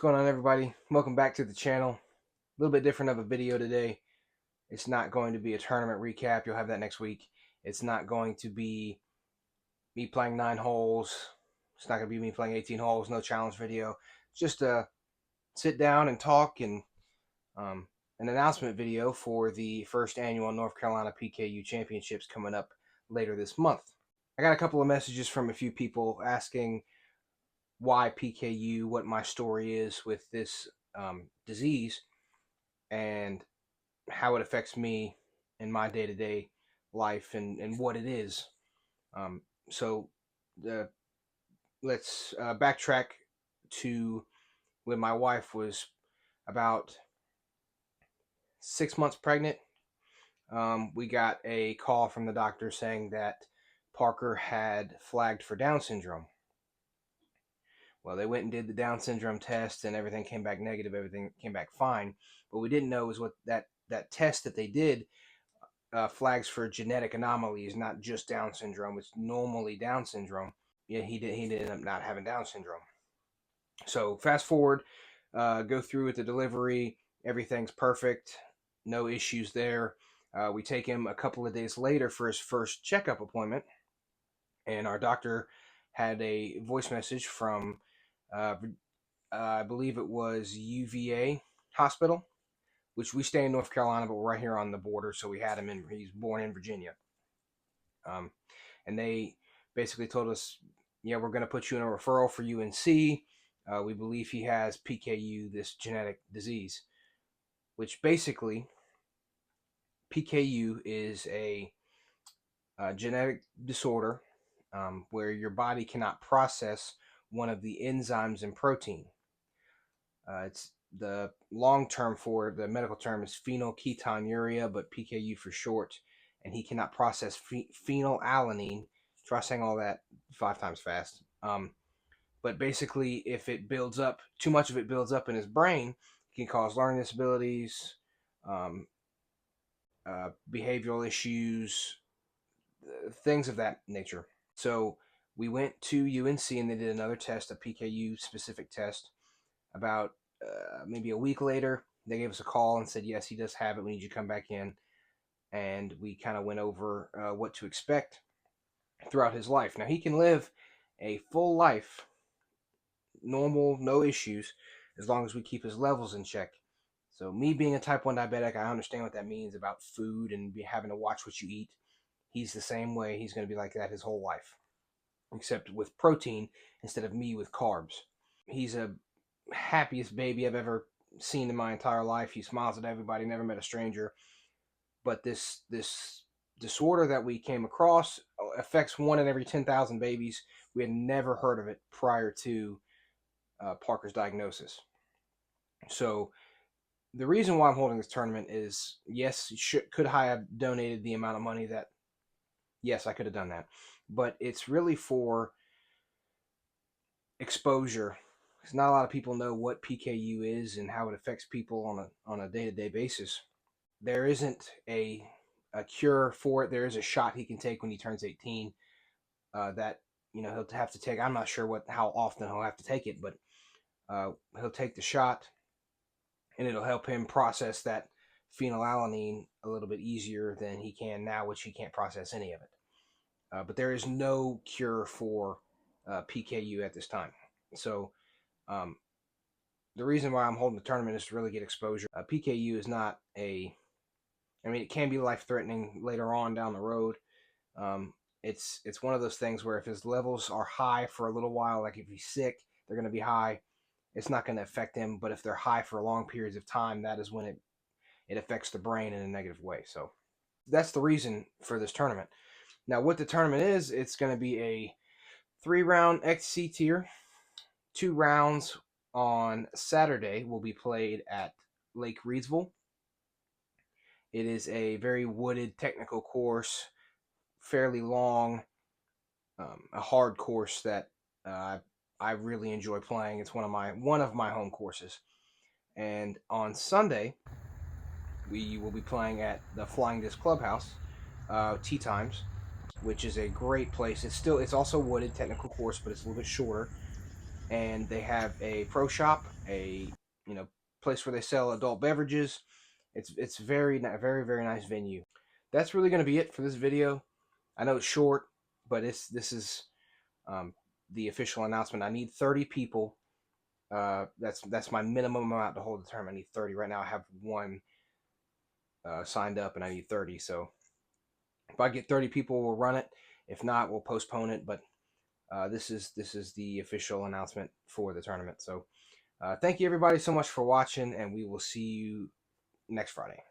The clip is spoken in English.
going on, everybody? Welcome back to the channel. A little bit different of a video today. It's not going to be a tournament recap. You'll have that next week. It's not going to be me playing 9 holes. It's not going to be me playing 18 holes. No challenge video. Just a sit down and talk and an announcement video for the first annual North Carolina PKU Championships coming up later this month. I got a couple of messages from a few people asking why PKU, what my story is with this disease, and how it affects me in my day-to-day life and what it is. So let's backtrack to when my wife was about 6 months pregnant. We got a call from the doctor saying that Parker had flagged for Down syndrome. Well, they went and did the Down syndrome test and everything came back negative. Everything came back fine. What we didn't know is what that test that they did flags for genetic anomalies, not just Down syndrome. It's normally Down syndrome. Yeah, he ended up not having Down syndrome. So fast forward, go through with the delivery. Everything's perfect. No issues there. We take him a couple of days later for his first checkup appointment. And our doctor had a voice message from I believe it was UVA Hospital, which we stay in North Carolina, but we're right here on the border. So we had him he's born in Virginia. And they basically told us, yeah, we're going to put you in a referral for UNC. We believe he has PKU, this genetic disease, which basically PKU is a genetic disorder where your body cannot process one of the enzymes in protein. It's the long term for the medical term is phenylketonuria, but PKU for short, and he cannot process phenylalanine. Try saying all that 5 times fast. But basically, if it builds up, too much of it builds up in his brain, it can cause learning disabilities, behavioral issues, things of that nature. So we went to UNC and they did another test, a PKU specific test. About maybe a week later, they gave us a call and said, yes, he does have it. We need you to come back in. And we kind of went over what to expect throughout his life. Now, he can live a full life, normal, no issues, as long as we keep his levels in check. So me being a type 1 diabetic, I understand what that means about food and having to watch what you eat. He's the same way. He's going to be like that his whole life, except with protein instead of me with carbs. He's a happiest baby I've ever seen in my entire life. He smiles at everybody, never met a stranger. But this disorder that we came across affects 1 in every 10,000 babies. We had never heard of it prior to Parker's diagnosis. So the reason why I'm holding this tournament is, yes, could I have donated the amount of money that, yes, I could have done that. But it's really for exposure. Because not a lot of people know what PKU is and how it affects people on a day-to-day basis. There isn't a cure for it. There is a shot he can take when he turns 18 that he'll have to take. I'm not sure how often he'll have to take it, but he'll take the shot and it'll help him process that phenylalanine a little bit easier than he can now, which he can't process any of it. But there is no cure for PKU at this time. So the reason why I'm holding the tournament is to really get exposure. PKU is not it can be life-threatening later on down the road. It's one of those things where if his levels are high for a little while, like if he's sick, they're going to be high. It's not going to affect him, but if they're high for long periods of time, that is when it affects the brain in a negative way. So that's the reason for this tournament. Now, what the tournament is, it's going to be a 3-round XC tier. 2 rounds on Saturday will be played at Lake Reedsville. It is a very wooded technical course, fairly long, a hard course that I really enjoy playing. It's one of my home courses. And on Sunday, we will be playing at the Flying Disc Clubhouse, Tee Times, which is a great place. It's also wooded technical course, but it's a little bit shorter. and they have a pro shop, a place where they sell adult beverages. It's very nice venue. That's really going to be it for this video. I know it's short, but this is um, the official announcement. I need 30 people. That's my minimum amount to hold the tournament. I need 30. Right now I have one signed up, and I need 30. So if I get 30 people, we'll run it. If not, we'll postpone it. But this is the official announcement for the tournament. So thank you everybody so much for watching, and we will see you next Friday.